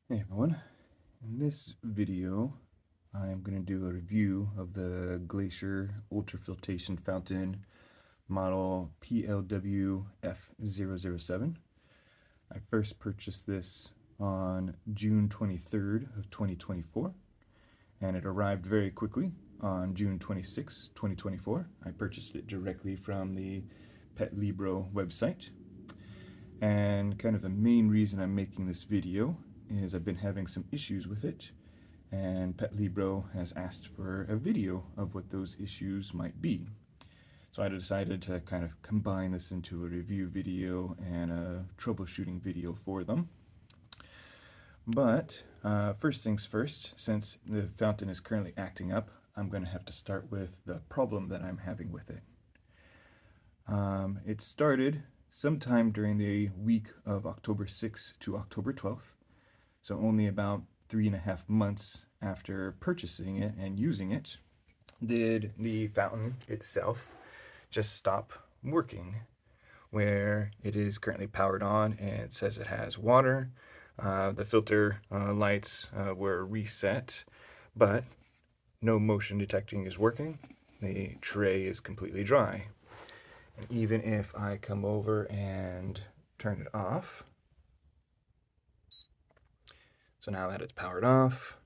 Hey everyone, in this video I'm going to do a review of the Glacier Ultrafiltration Fountain model PLWF007. I first purchased this on June 23rd of 2024 and it arrived very quickly on June 26, 2024. I purchased it directly from the Petlibro website. And kind of the main reason I'm making this video is I've been having some issues with it, and Petlibro has asked for a video of what those issues might be. So I decided to kind of combine this into a review video and a troubleshooting video for them. But first things first, since the fountain is currently acting up, I'm going to have to start with the problem that I'm having with it. It started sometime during the week of October 6th to October 12th, so only about 3.5 months after purchasing it and using it, did the fountain itself just stop working, where it is currently powered on and it says it has water. The filter lights were reset, but no motion detecting is working. The tray is completely dry. And even if I come over and turn it off, so now that it's powered off,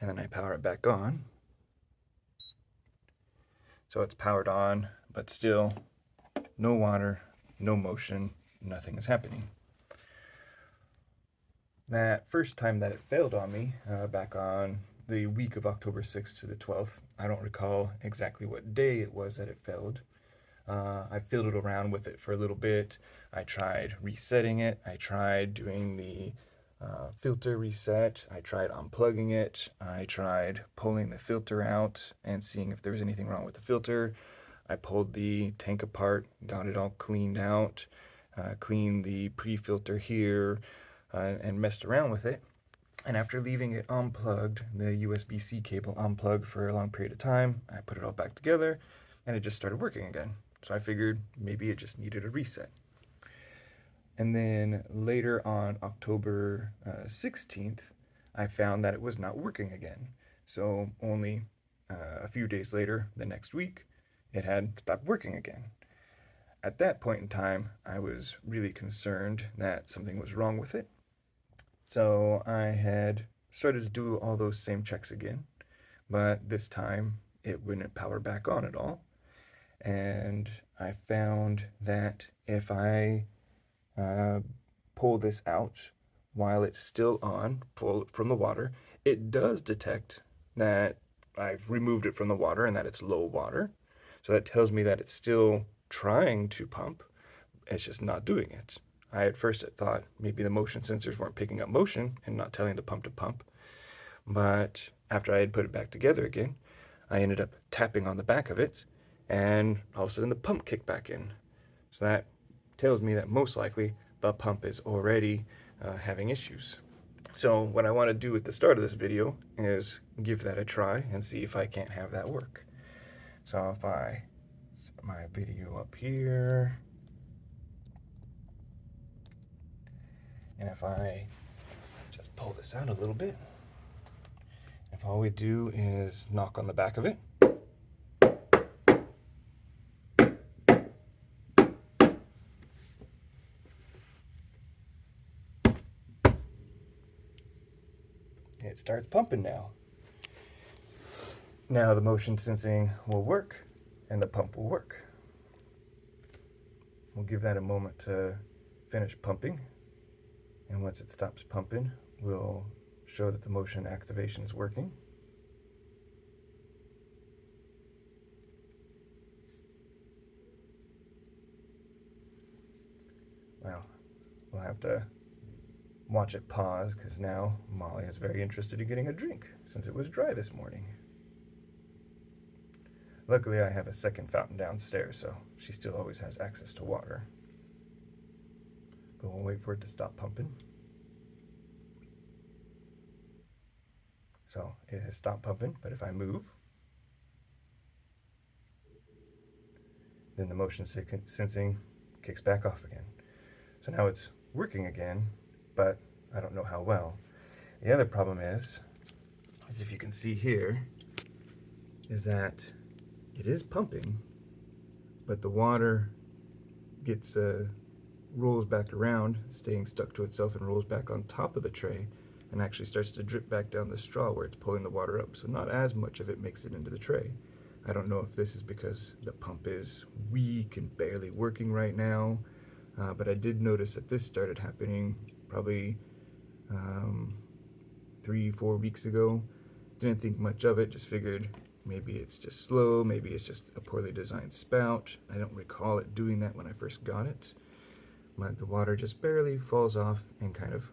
and then I power it back on, so it's powered on, but still no water, no motion, nothing is happening. That first time that it failed on me, back on the week of October 6th to the 12th, I don't recall exactly what day it was that it failed. I fiddled around with it for a little bit. I tried resetting it. I tried doing the filter reset. I tried unplugging it. I tried pulling the filter out and seeing if there was anything wrong with the filter. I pulled the tank apart, got it all cleaned out, cleaned the pre-filter here, and messed around with it. And after leaving it unplugged, the USB-C cable unplugged for a long period of time, I put it all back together and it just started working again. So I figured maybe it just needed a reset. And then later on October 16th, I found that it was not working again. So only a few days later, the next week, it had stopped working again. At that point in time, I was really concerned that something was wrong with it. So I had started to do all those same checks again, but this time it wouldn't power back on at all. And I found that if I pull this out while it's still on, pull it from the water, it does detect that I've removed it from the water and that it's low water. So that tells me that it's still trying to pump, it's just not doing it. I at first thought maybe the motion sensors weren't picking up motion and not telling the pump to pump. But after I had put it back together again, I ended up tapping on the back of it, and all of a sudden the pump kicked back in. So that tells me that most likely the pump is already having issues. So what I want to do at the start of this video is give that a try and see if I can't have that work. So if I set my video up here, and if I just pull this out a little bit, if all we do is knock on the back of it, it starts pumping now. Now the motion sensing will work and the pump will work. We'll give that a moment to finish pumping, and once it stops pumping, we'll show that the motion activation is working. Well, we'll have to watch it pause because now Molly is very interested in getting a drink since it was dry this morning. Luckily, I have a second fountain downstairs, so she still always has access to water. But we'll wait for it to stop pumping. So it has stopped pumping, but if I move, then the motion sensing kicks back off again. So now it's working again, but I don't know how well. The other problem is if you can see here, is that it is pumping, but the water gets rolls back around, staying stuck to itself, and rolls back on top of the tray and actually starts to drip back down the straw where it's pulling the water up. So not as much of it makes it into the tray. I don't know if this is because the pump is weak and barely working right now, but I did notice that this started happening probably 3-4 weeks ago. Didn't think much of it, just figured maybe it's just slow, maybe it's just a poorly designed spout. I don't recall it doing that when I first got it. But the water just barely falls off and kind of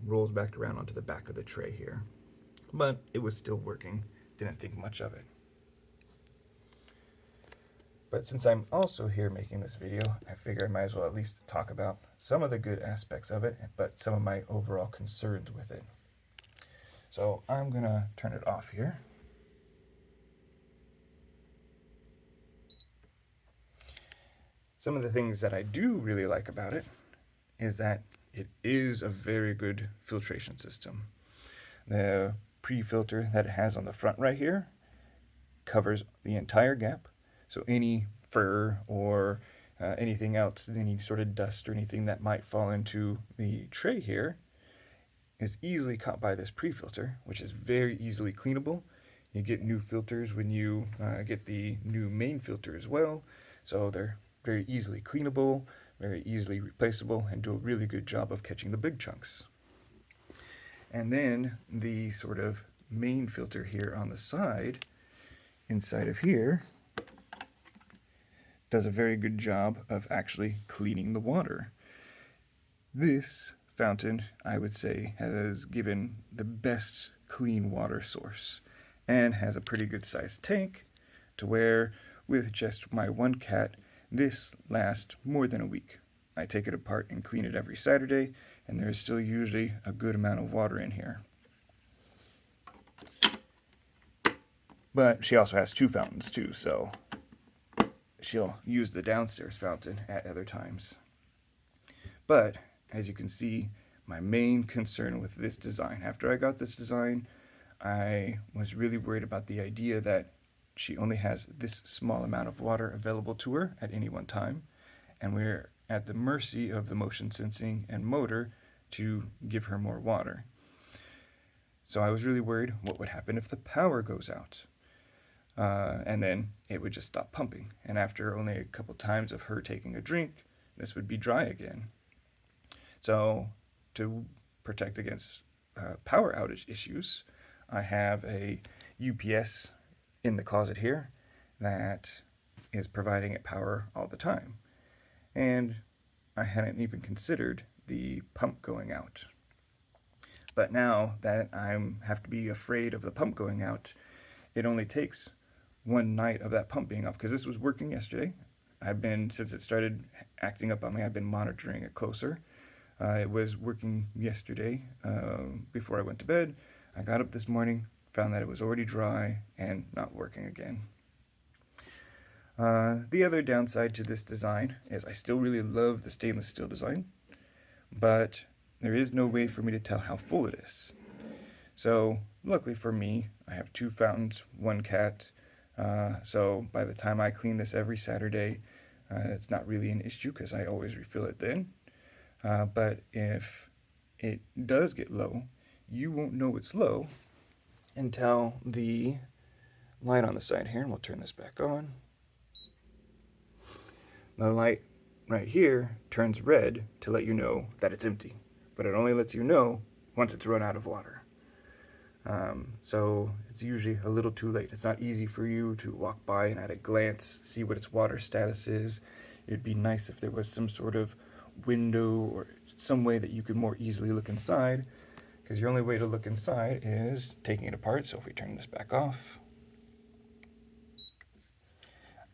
rolls back around onto the back of the tray here. But it was still working, didn't think much of it. But since I'm also here making this video, I figure I might as well at least talk about some of the good aspects of it, but some of my overall concerns with it. So I'm gonna turn it off here. Some of the things that I do really like about it is that it is a very good filtration system. The pre-filter that it has on the front right here covers the entire gap. So any fur or anything else, any sort of dust or anything that might fall into the tray here is easily caught by this pre-filter, which is very easily cleanable. You get new filters when you get the new main filter as well. So they're very easily cleanable, very easily replaceable, and do a really good job of catching the big chunks. And then the sort of main filter here on the side, inside of here, does a very good job of actually cleaning the water. This fountain, I would say, has given the best clean water source and has a pretty good sized tank to where with just my one cat, this lasts more than a week. I take it apart and clean it every Saturday, and there is still usually a good amount of water in here. But she also has 2 fountains too, so she'll use the downstairs fountain at other times. But as you can see, my main concern with this design, after I got this design, I was really worried about the idea that she only has this small amount of water available to her at any one time, and we're at the mercy of the motion sensing and motor to give her more water. So I was really worried what would happen if the power goes out. And then it would just stop pumping. And after only a couple times of her taking a drink, this would be dry again. So to protect against power outage issues, I have a UPS in the closet here that is providing it power all the time. And I hadn't even considered the pump going out. But now that I have to be afraid of the pump going out, it only takes one night of that pump being off, because this was working yesterday. Since it started acting up on me, I've been monitoring it closer. It was working yesterday before I went to bed. I got up this morning, found that it was already dry and not working again. The other downside to this design is I still really love the stainless steel design, but there is no way for me to tell how full it is. So luckily for me, I have 2 fountains, 1 cat, so by the time I clean this every Saturday, it's not really an issue because I always refill it then. But if it does get low, you won't know it's low until the light on the side here, and we'll turn this back on. The light right here turns red to let you know that it's empty, but it only lets you know once it's run out of water. So it's usually a little too late. It's not easy for you to walk by and at a glance see what its water status is. It'd be nice if there was some sort of window or some way that you could more easily look inside, because your only way to look inside is taking it apart. So if we turn this back off,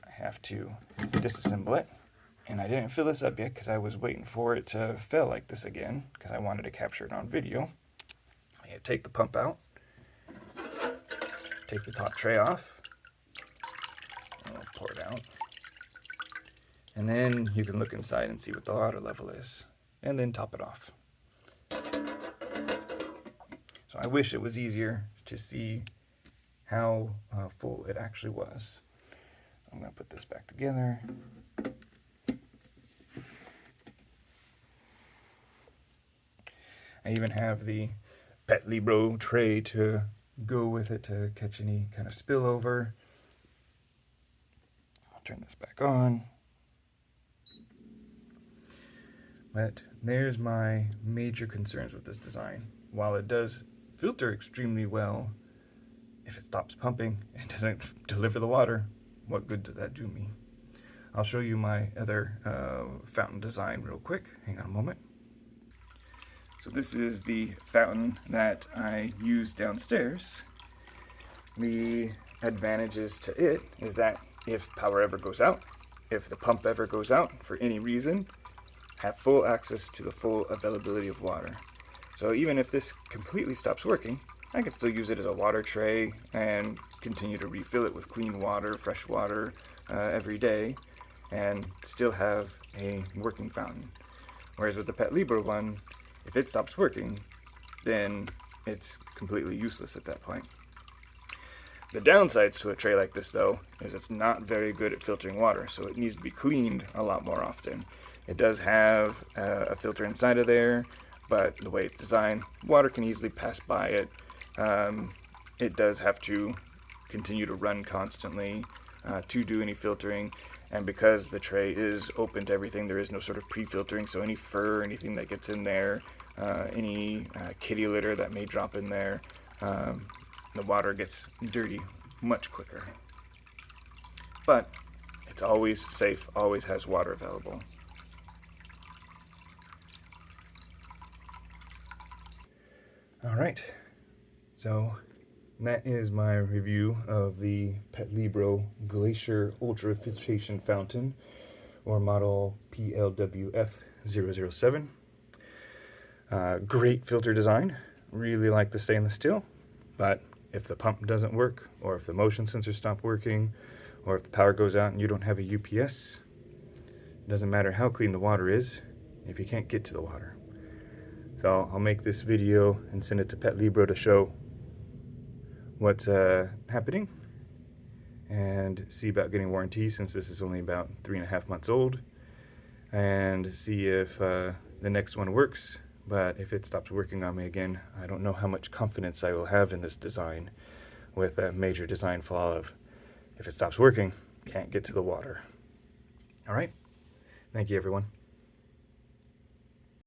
I have to disassemble it. And I didn't fill this up yet because I was waiting for it to fail like this again, because I wanted to capture it on video. I take the pump out, take the top tray off, and I'll pour it out. And then you can look inside and see what the water level is, and then top it off. So I wish it was easier to see how full it actually was. I'm going to put this back together. I even have the Petlibro tray to go with it to catch any kind of spillover. I'll turn this back on. But there's my major concerns with this design. While it does filter extremely well, if it stops pumping and doesn't deliver the water, what good does that do me? I'll show you my other fountain design real quick. Hang on a moment. So this is the fountain that I use downstairs. The advantages to it is that if power ever goes out, if the pump ever goes out for any reason, have full access to the full availability of water. So even if this completely stops working, I can still use it as a water tray and continue to refill it with clean water, fresh water every day, and still have a working fountain. Whereas with the Petlibro one, if it stops working, then it's completely useless at that point. The downsides to a tray like this, though, is it's not very good at filtering water, so it needs to be cleaned a lot more often. It does have a filter inside of there, but the way it's designed, water can easily pass by it. It does have to continue to run constantly to do any filtering, and because the tray is open to everything, there is no sort of pre-filtering, so any fur, anything that gets in there, any kitty litter that may drop in there, the water gets dirty much quicker. But it's always safe, always has water available. All right, so that is my review of the Petlibro Glacier Ultrafiltration Fountain, or model PLWF007. Great filter design, really like the stainless steel, but if the pump doesn't work, or if the motion sensors stop working, or if the power goes out and you don't have a UPS, it doesn't matter how clean the water is if you can't get to the water. So I'll make this video and send it to Petlibro to show what's happening and see about getting warranty, since this is only about 3.5 months old, and see if the next one works. But if it stops working on me again, I don't know how much confidence I will have in this design, with a major design flaw of if it stops working, can't get to the water. All right, thank you everyone.